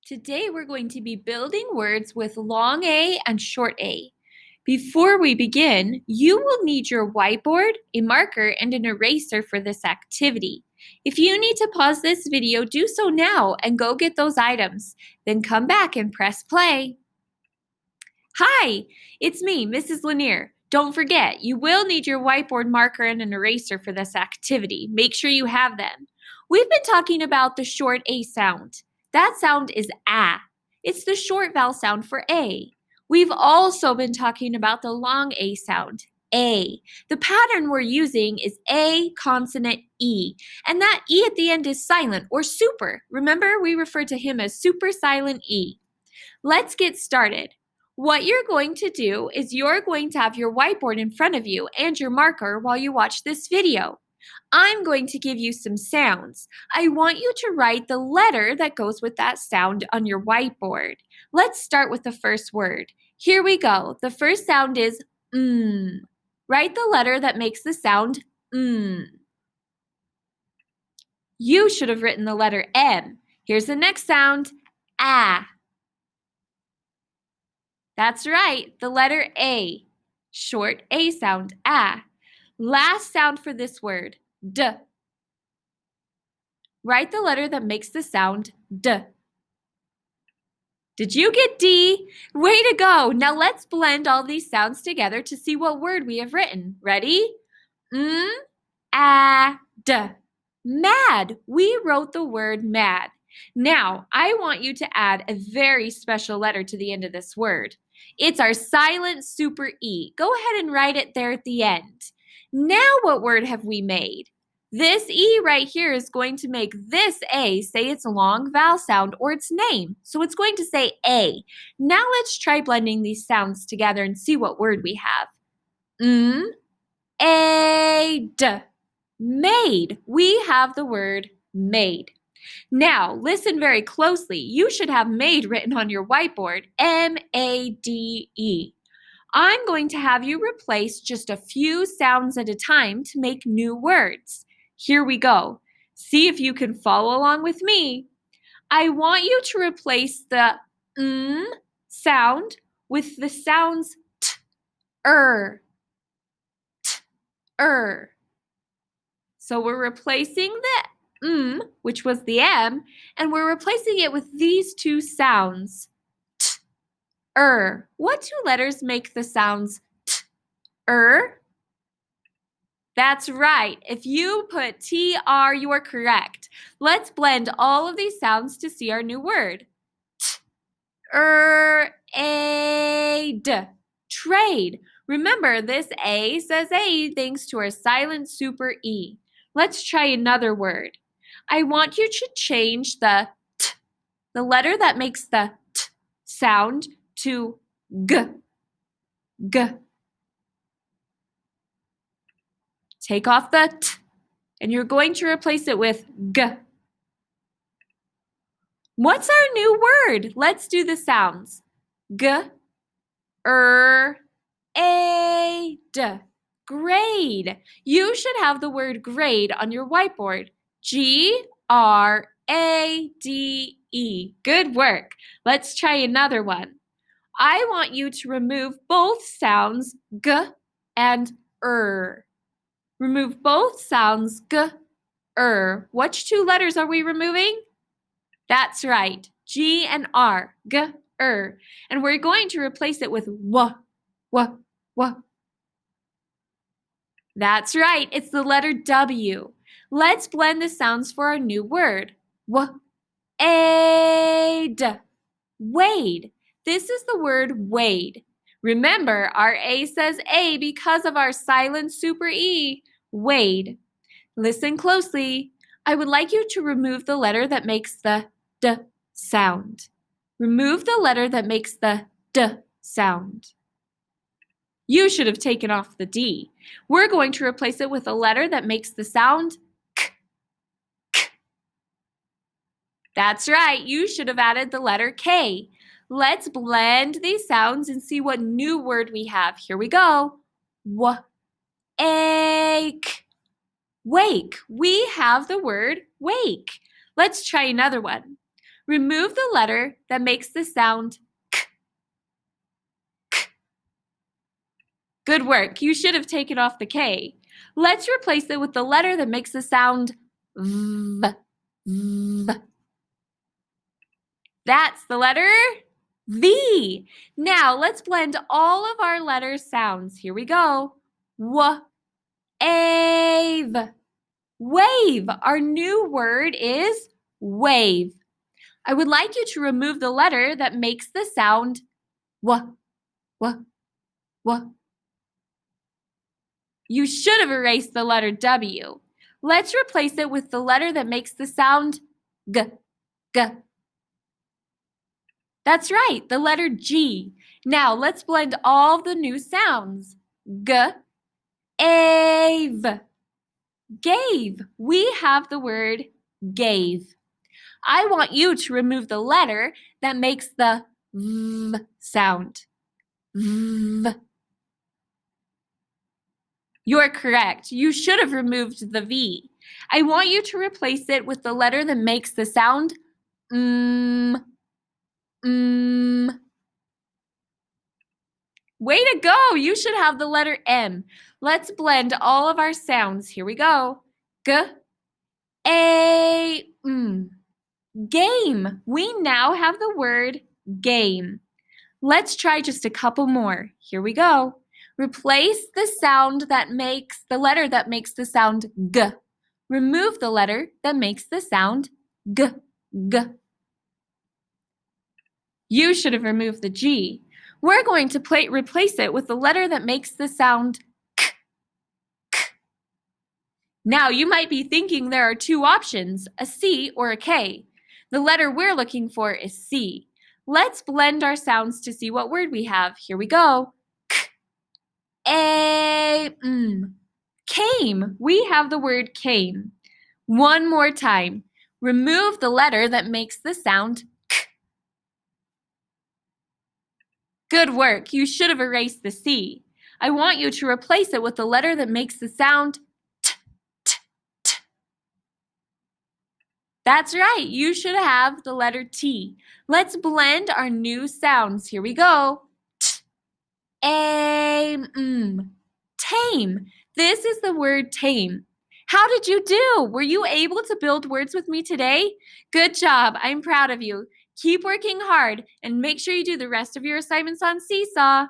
Today we're going to be building words with long A and short A. Before we begin, you will need your whiteboard, a marker, and an eraser for this activity. If you need to pause this video, do so now and go get those items. Then come back and press play. Hi, it's me, Mrs. Lanier. Don't forget, you will need your whiteboard marker and an eraser for this activity. Make sure you have them. We've been talking about the short A sound. That sound is ah. It's the short vowel sound for A. We've also been talking about the long A sound, A. The pattern we're using is A consonant E, and that E at the end is silent or super. Remember, we refer to him as super silent E. Let's get started. What you're going to do is you're going to have your whiteboard in front of you and your marker while you watch this video. I'm going to give you some sounds. I want you to write the letter that goes with that sound on your whiteboard. Let's start with the first word. Here we go. The first sound is Write the letter that makes the sound You should have written the letter M. Here's the next sound, ah. That's right, the letter A. Short A sound, ah. Last sound for this word, D. Write the letter that makes the sound D. Did you get D? Way to go! Now let's blend all these sounds together to see what word we have written. Ready? D. Mad. We wrote the word mad. Now, I want you to add a very special letter to the end of this word. It's our silent super E. Go ahead and write it there at the end. Now what word have we made? This E right here is going to make this A say its long vowel sound or its name. So it's going to say A. Now let's try blending these sounds together and see what word we have. A-d. Made. We have the word made. Now, listen very closely. You should have made written on your whiteboard, M-A-D-E. I'm going to have you replace just a few sounds at a time to make new words. Here we go. See if you can follow along with me. I want you to replace the sound with the sounds t, t, So we're replacing the which was the M, and we're replacing it with these two sounds, t, What two letters make the sounds t, That's right. If you put T-R, you are correct. Let's blend all of these sounds to see our new word. T-R-A-D. Trade. Remember, this A says A thanks to our silent super E. Let's try another word. I want you to change the T, the letter that makes the T sound, to G. G. Take off the T, and you're going to replace it with G. What's our new word? Let's do the sounds. G, A, D. Grade. You should have the word grade on your whiteboard. G-R-A-D-E. Good work. Let's try another one. I want you to remove both sounds, G and Remove both sounds, G, Which two letters are we removing? That's right, G and R, G, And we're going to replace it with W. That's right, it's the letter W. Let's blend the sounds for our new word. W-A-D. Wade. This is the word wade. Remember, our A says A because of our silent super E. Wade. Listen closely. I would like you to remove the letter that makes the D sound. Remove the letter that makes the D sound. You should have taken off the D. We're going to replace it with a letter that makes the sound K. K. That's right, you should have added the letter K. Let's blend these sounds and see what new word we have. Here we go. Wake. Wake. We have the word wake. Let's try another one. Remove the letter that makes the sound k. Good work. You should have taken off the K. Let's replace it with the letter that makes the sound V. V. That's the letter V. Now let's blend all of our letter sounds. Here we go. W, ave. Wave. Our new word is wave. I would like you to remove the letter that makes the sound W, W, W. You should have erased the letter W. Let's replace it with the letter that makes the sound G, G. That's right, the letter G. Now let's blend all the new sounds. G, ave. Gave. We have the word gave. I want you to remove the letter that makes the V sound. V. You're correct. You should have removed the V. I want you to replace it with the letter that makes the sound Way to go! You should have the letter M. Let's blend all of our sounds. Here we go. G, A, M. Game. We now have the word game. Let's try just a couple more. Here we go. Replace the letter that makes the sound G. Remove the letter that makes the sound G, G. You should have removed the G. We're going to replace it with the letter that makes the sound K, K. Now you might be thinking there are two options, a C or a K. The letter we're looking for is C. Let's blend our sounds to see what word we have. Here we go. K, A, M. Came. We have the word came. One more time. Remove the letter that makes the sound K. Good work. You should have erased the C. I want you to replace it with the letter that makes the sound T, T, T. That's right. You should have the letter T. Let's blend our new sounds. Here we go. T, A, M. Tame. This is the word tame. How did you do? Were you able to build words with me today? Good job. I'm proud of you. Keep working hard and make sure you do the rest of your assignments on Seesaw.